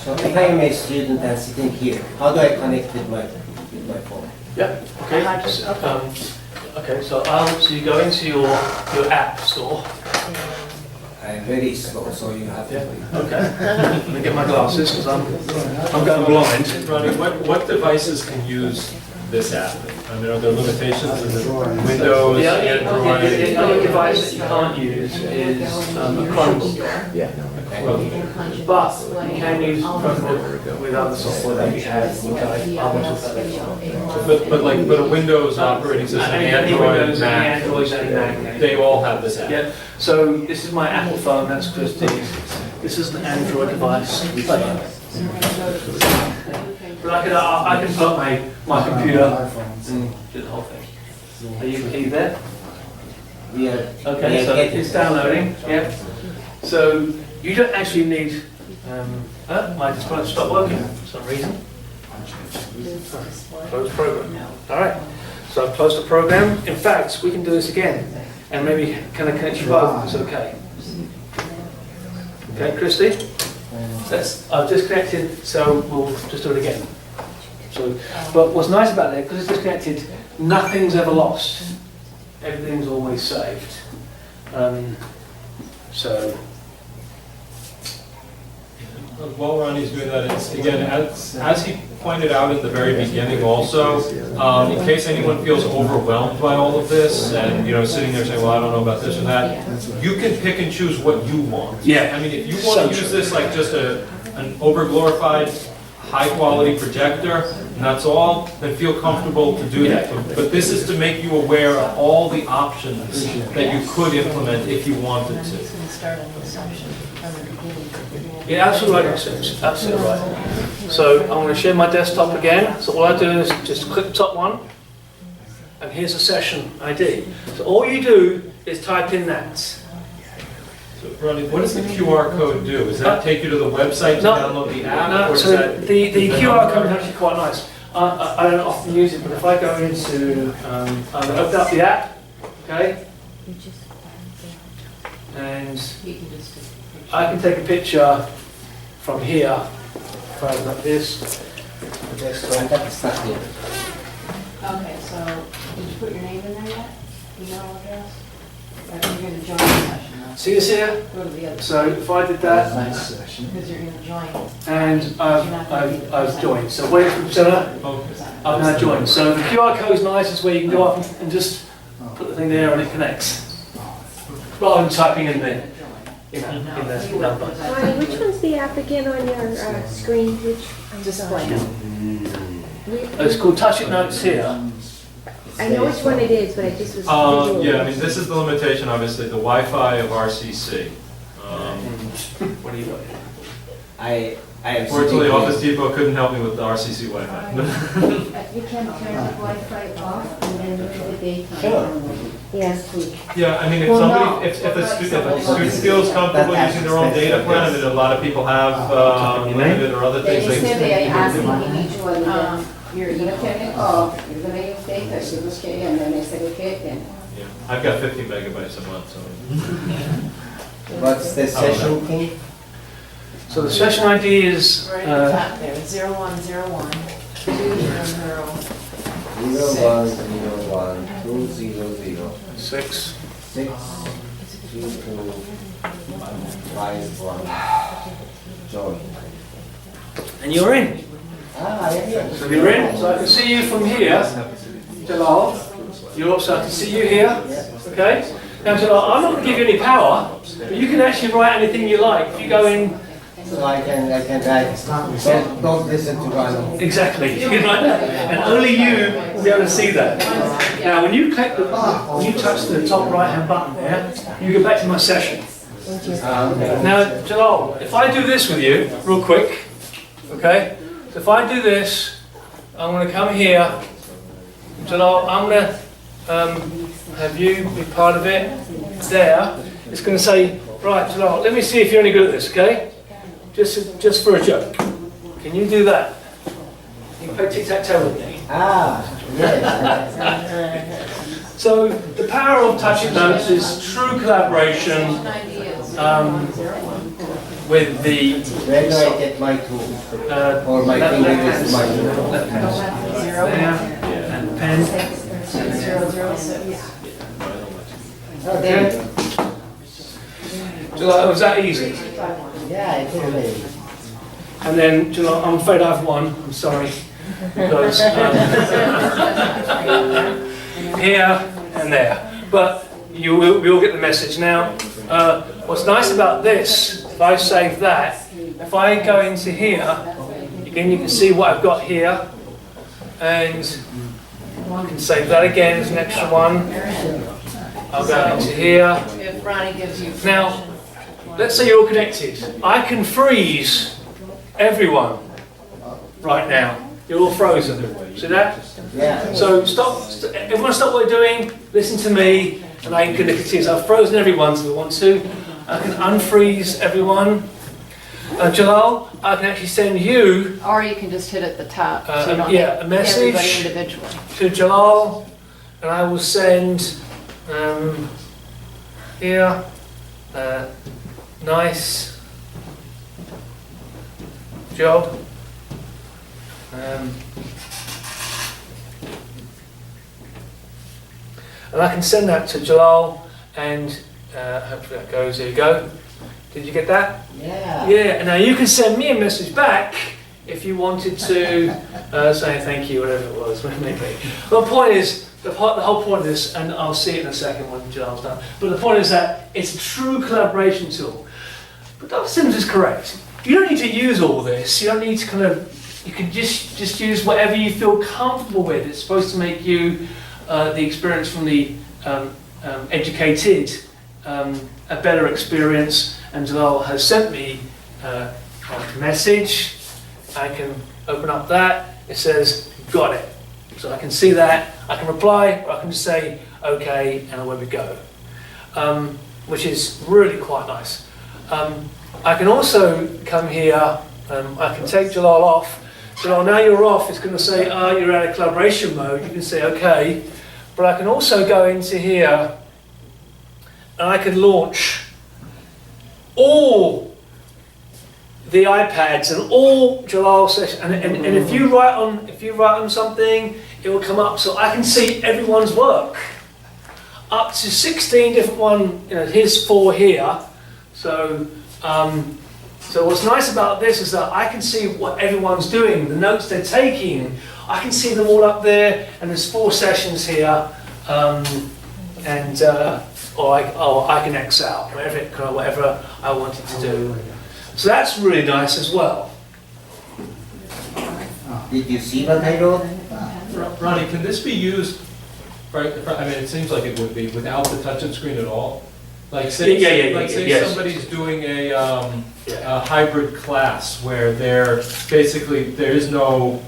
So if I am a student and sitting here, how do I connect with my phone? Yeah. Okay. Okay. So you go into your app store. I'm very slow, so you have Yeah. to. Okay. Let me get my glasses because I'm going blind. Ronnie, what devices can use this app? I mean, are there limitations? Is it Windows, The Android? only device that you can't use is a Chromebook. But you can use Chromebook with other software that you have, which I will talk about later. But a Windows operating system, Android, Mac, Android, any Mac. they all have this app. Yeah. So this is my Apple phone. That's Christie's. This is an Android device. But I can put my computer and do the whole thing. Are you there? We are. Okay, so it's downloading, yeah. So you don't actually need, my display stopped working for some reason. Close program. All right, so I've closed the program. In fact, we can do this again and maybe kind of connect you both, it's okay. Okay, Christy? I've disconnected, so we'll just do it again. So, but what's nice about that, because it's disconnected, nothing's ever lost. Everything's always saved. So, While Ronnie's doing that, it's, again, as he pointed out at the very beginning also, in case anyone feels overwhelmed by all of this and, you know, sitting there saying, well, I don't know about this or that, you can pick and choose what you want. Yeah. I mean, if you want to use this like just an over-glorified, high-quality projector, and that's all, then feel comfortable to do that. But this is to make you aware of all the options that you could implement if you wanted to. yeah, absolutely right, Sims. Absolutely right. So I'm going to share my desktop again. So all I do is just click the top one, and here's the session ID. So all you do is type in that. So, Ronnie, what does the QR code do? Does that take you to the website to No. download the app? No, or is so that the QR code is actually quite nice. I don't often use it, but if I go into, I'm going to open up the app, okay? And I can take a picture from here, if I open up this, the desktop. That is stuck here. Okay, so did you put your name in there yet? Email address? You're going to join the session now. See this here? Go to the other. So if I did that, Nice session. Because you're going to join. and I've joined. So wait for the okay. I've now joined. So the QR code is nice, it's where you can go up and just put the thing there and it connects. Rather than typing in the number. Ronnie, which one's the app again on your screen? Which? I'm Display sorry. note. It's called TouchIT Notes here. I know which one it is, but I just was. Yeah, I mean, this is the limitation, obviously, the Wi-Fi of RCC. What do you got? I am. Fortunately, Office Depot couldn't help me with the RCC Wi-Fi. You can turn the Wi-Fi off and then look at the daytime. Sure. Yes. Yeah, I mean, if Well, somebody, no. if a student feels comfortable using their own data plan, I mean, a lot of people have limited or other things. They said they are asking they- individually that you're gonna turn it off, you're gonna use data, she was okay, and then I said, okay, then. Yeah, I've got 50 megabytes a month, so. What's the session thing? So So the session ID is Right at the top there, 0101 200. 0101 200 6. 62251. Join. And you're in. Yeah. So you're in. So I can see you from here, Jalal. You also I can see you here. Okay. Now Jalal, I'm not going to give you any power, but you can actually write anything you like. If you go in. So I can write, don't listen to Ronald. Exactly. You can write that. And only you will be able to see that. Now when you click when you touch the top right hand button there, you go back to my session. Now Jalal, if I do this with you, real quick, okay? So if I do this, I'm going to come here. Jalal, I'm going to have you be part of it. There. It's going to say, right, Jalal, let me see if you're any good at this, okay? Just for a joke. Can you do that? You can play tic-tac-toe with me. Yes. So the power of TouchIT Notes is true collaboration with the. Where do I get my tool? Or my finger is my tool? Left hand. There. And pen. 006. Oh, there. Was that easy? Yeah, I think maybe. And then, I'm afraid I've won. I'm sorry. Because here and there. But we all get the message. Now, what's nice about this, if I save that, if I go into here, again you can see what I've got here. And I can save that again as an extra one. I'll go into here. If Ronnie gives you. Now, let's say you're all connected. I can freeze everyone right now. You're all frozen. See that? Yeah. So everyone stop what you're doing, listen to me, and I can continue. So I've frozen everyone, so I want to. I can unfreeze everyone. Jalal, I can actually send you Or you can just hit at the top. So you don't a hit message everybody individually. to Jalal, and I will send here, nice job. And I can send that to Jalal, and hopefully that goes. There you go. Did you get that? Yeah. Yeah. And now you can send me a message back if you wanted to say thank you, whatever it was. Maybe. The point is, the whole point of this, and I'll see it in a second when Jalal's done. But the point is that it's a true collaboration tool. But Dr. Sims is correct. You don't need to use all this. You don't need to you can just use whatever you feel comfortable with. It's supposed to make you the experience from the educated a better experience. And Jalal has sent me a message. I can open up that. It says, got it. So I can see that. I can reply, or I can just say, okay, and away we go. Which is really quite nice. I can also come here, I can take Jalal off. Jalal, now you're off, it's going to say, you're out of collaboration mode. You can say, okay. But I can also go into here, and I can launch all the iPads and all Jalal sessions. And if you write on something, it will come up. So I can see everyone's work. Up to 16 different ones. Here's 4 here. So what's nice about this is that I can see what everyone's doing, the notes they're taking. I can see them all up there, and there's 4 sessions here, or I can X out whatever I wanted to do. So that's really nice as well. Did you see what I wrote? Ronnie, can this be used, I mean, it seems like it would be, without the touch-in screen at all? Like say, yes. Somebody's doing a hybrid class where there is no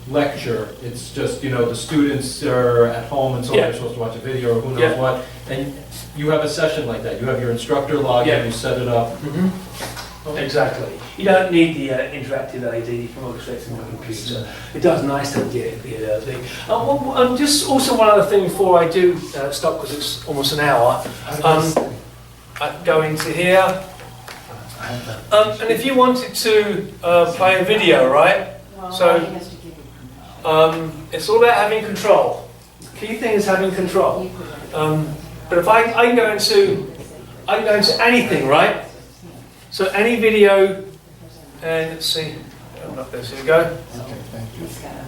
lecture, it's just, the students are at home and so they're supposed to watch a video or who knows what, and you have a session like that, you have your instructor login, you set it up. Mm-hmm. Exactly. You don't need the interactive LED, you can orchestrate from your computer. It does nice to have the thing. Just also one other thing before I do stop, because it's almost an hour. I go into here, And if you wanted to play a video, right? Well, So- he has to give you control. It's all about having control. The key thing is having control. But if I can go into anything, right? So any video, and let's see, open up this, here we go. Okay, thank you. He's gotta-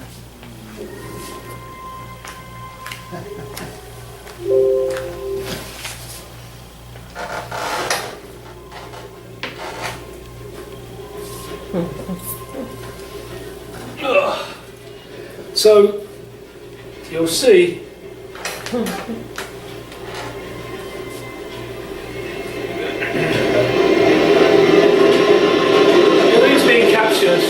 So you'll see. Everything's being captured,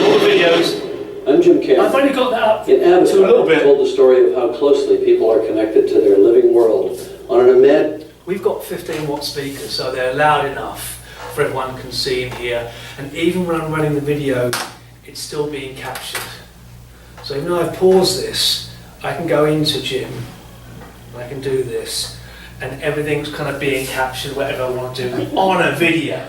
all the videos. I'm Jim I've Cameron. only got that up In to a little Avatar, I bit. told the story of how closely people are connected to their living world on an imagine. We've got 15-watt speakers, so they're loud enough for everyone can see and hear. And even when I'm running the video, it's still being captured. So even though I've paused this, I can go into Jim, and I can do this, and everything's kind of being captured, whatever I want to do, on a video.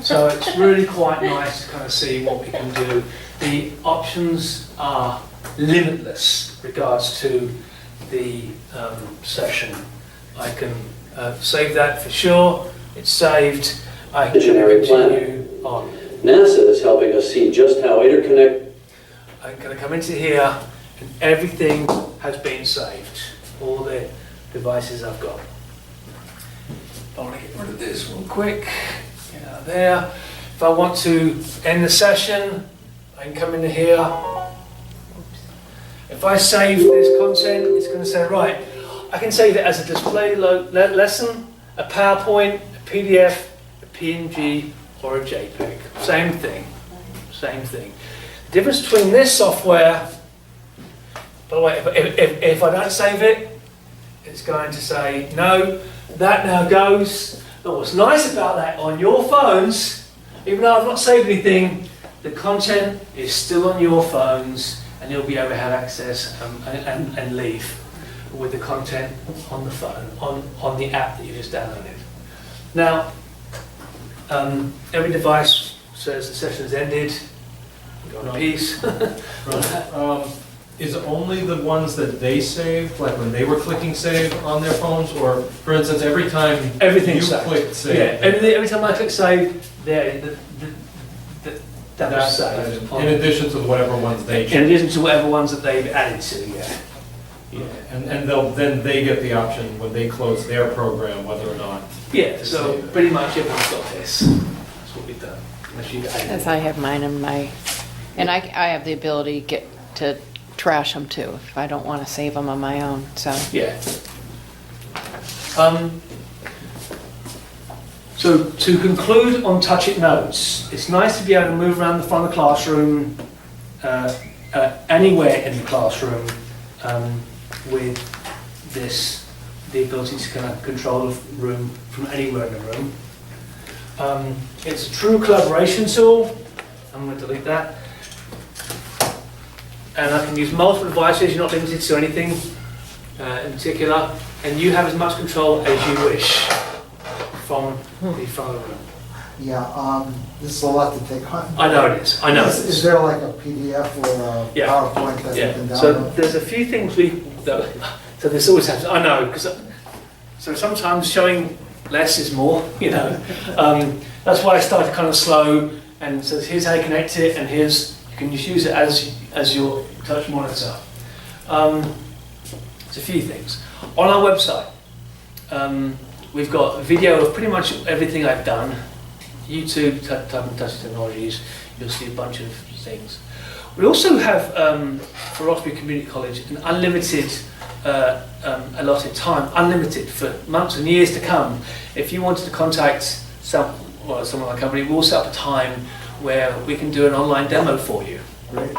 So it's really quite nice to kind of see what we can do. The options are limitless regards to the session. I can save that for sure. It's saved. I can Visionary continue on. NASA is helping us see just how interconnected. I'm going to come into here and everything has been saved. All the devices I've got. I want to get rid of this real quick. Get out of there. If I want to end the session, I can come into here. If I save this content, it's going to say, right, I can save it as a display lesson, a PowerPoint, a PDF, a PNG, or a JPEG. Same thing. Same thing. The difference between this software, by the way, if I don't save it, it's going to say, no, that now goes. But what's nice about that, on your phones, even though I've not saved anything, the content is still on your phones, and you'll be able to have access and leave with the content on the phone, on the app that you just downloaded. Now, every device says the session's ended. Go in peace. Is only the ones that they saved, like when they were clicking save on their phones, or for instance, every time Everything's you saved. click save? Yeah, every time I click save, there, that was saved. In addition to whatever ones they In chose. addition to whatever ones that they've added to, yeah. Yeah, and then they get the option when they close their program, whether or not. Yeah, so pretty much everyone's got this. That's what we've done. Unless you've added As it. I have mine in my, and I have the ability to trash them too, if I don't want to save them on my own, so. Yeah. So to conclude on TouchIT Notes, it's nice to be able to move around the front of the classroom, anywhere in the classroom, with this, the ability to kind of control the room from anywhere in the room. It's a true collaboration tool. I'm going to delete that. And I can use multiple devices, you're not limited to anything in particular, and you have as much control as you wish from the front of the room. Yeah, this is a lot to take on. I know it is, I know it Is is. there like a PDF or a Yeah. PowerPoint that you Yeah, can so download? there's a few things so this always happens, I know, because so sometimes showing less is more, you know. That's why I started kind of slow, and says here's how you connect it, and here's, you can just use it as your touch monitor. There's a few things. On our website, we've got a video of pretty much everything I've done. YouTube, type in TouchIT Technologies, you'll see a bunch of things. We also have, for Roxbury Community College, an unlimited allotted time, unlimited for months and years to come. If you wanted to contact someone like our company, we'll set up a time where we can do an online demo for you. Great.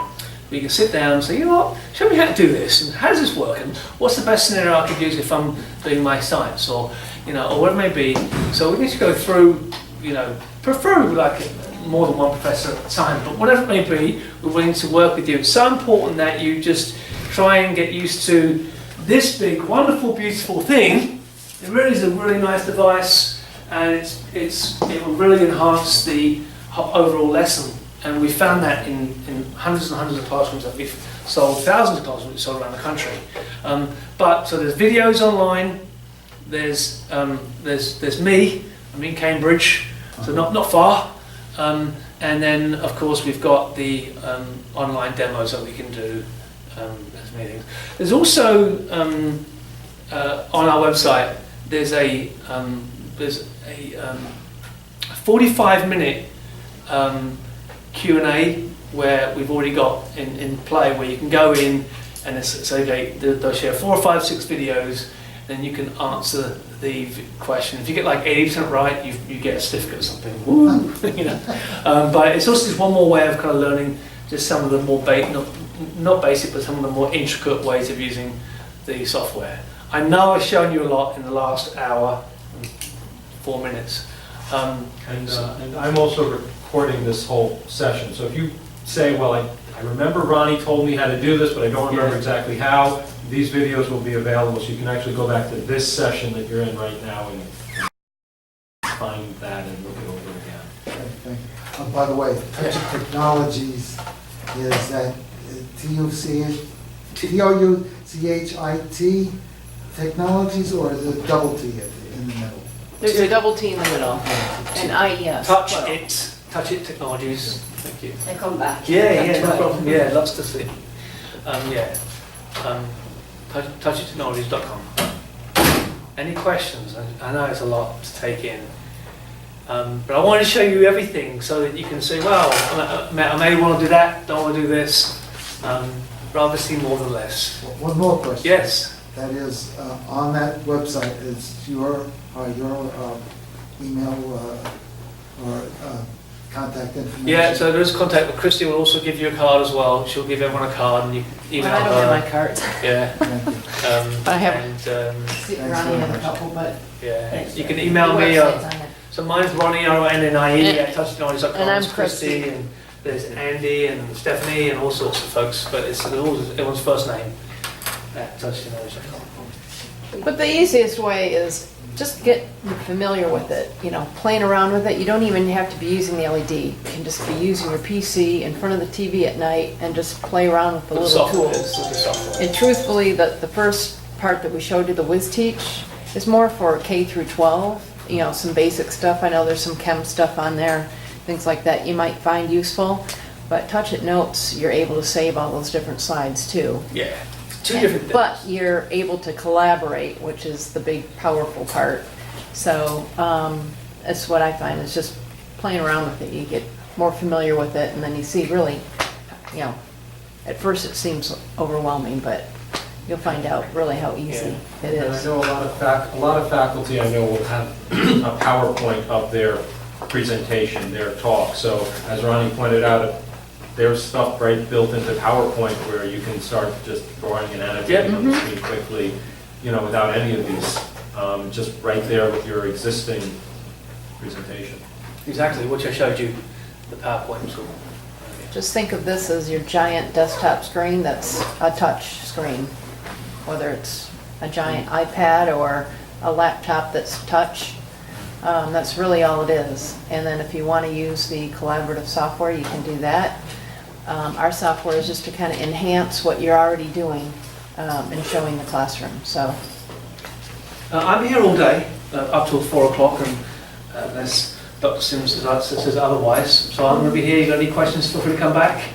We can sit down and say, you know what, show me how to do this, and how does this work, and what's the best scenario I could use if I'm doing my science, or you know, or what it may be. So we need to go through, you know, preferably like more than one professor at a time, but whatever it may be, we're willing to work with you. It's so important that you just try and get used to this big, wonderful, beautiful thing. It really is a really nice device, and it will really enhance the overall lesson. And we found that in hundreds and hundreds of classrooms that we've sold, thousands of classrooms we've sold around the country. So there's videos online. There's me. I'm in Cambridge, so not far. And then of course we've got the online demos that we can do. There's many things. There's also on our website there's a 45-minute Q&A where we've already got in play, where you can go in and say, okay, they'll share 4 or 5, 6 videos, then you can answer the question. If you get like 80% right, you get a certificate or something. Woo! You know. But it's also just one more way of kind of learning just some of the more not basic, but some of the more intricate ways of using the software. I know I've shown you a lot in the last hour, 4 minutes. And I'm also recording this whole session. So if you say, well, I remember Ronnie told me how to do this, but I don't remember exactly how, these videos will be available, so you can actually go back to this session that you're in right now and find that and look it over again. Okay, thank you. By the way, TouchIT Technologies is that TouchIT Technologies, or is it double T in the middle? There's a double T in the middle, and IES. TouchIT Technologies. Thank you. They come back. Yeah, no problem. Yeah, lots to see. TouchITtechnologies.com. Any questions? I know it's a lot to take in, but I want to show you everything so that you can say, well, I may want to do that, don't want to do this. Rather see more than less. One more question. Yes. That is, on that website is your email or contact information. Yeah, so there's contact, but Christy will also give you a card as well. She'll give everyone a card, and you can email her. I don't have my cards. Yeah. Thank you. I have. And, Ronnie has a couple, but. yeah, you can email me. So mine's Ronnie, RONNIE at TouchITtechnologies.com. And I'm It's Christy, and there's Andy and Stephanie and all sorts of folks, but it's always everyone's first name at TouchITtechnologies.com. But the easiest way is just get familiar with it, you know, playing around with it. You don't even have to be using the LED. You can just be using your PC in front of the TV at night and just play around with the little tools. And truthfully, the first part that we showed you, the Wiz Teach, is more for K through 12. You know, some basic stuff. I know there's some chem stuff on there, things like that you might find useful. But TouchIT Notes, you're able to save all those different slides too. Yeah. Two different things. But you're able to collaborate, which is the big, powerful part. So that's what I find, is just playing around with it. You get more familiar with it, and then you see really, you know, at first it seems overwhelming, but you'll find out really how easy it And I is. know a lot of faculty I know will have a PowerPoint of their presentation, their talk. So as Ronnie pointed out, there's stuff right built into PowerPoint where you can start just drawing and annotating on the screen quickly, you know, without any of these, just right there with your existing presentation. Exactly, which I showed you, the PowerPoint tool. Just think of this as your giant desktop screen that's a touch screen, whether it's a giant iPad or a laptop that's touch. That's really all it is. And then if you want to use the collaborative software, you can do that. Our software is just to kind of enhance what you're already doing and showing the classroom. So I'm here all day, up till 4 o'clock, and unless Dr. Sims says otherwise. So I'm going to be here. If you've got any questions, feel free to come back.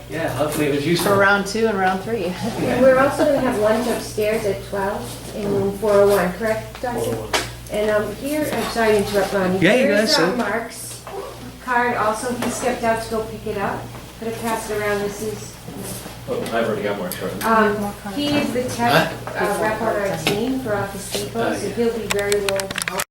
Yeah, hopefully it was useful. for round 2 and round 3. And we're also going to have lunch upstairs at 12 in room 401, correct, Doctor? And here, I'm sorry to interrupt, Ronnie. Yeah, you guys. Here's Mark's card also. He stepped out to go pick it up. Could have passed it around. This is. Oh, I've already got more short. He is the tech rep on our team for Office Depot, so he'll be very willing to help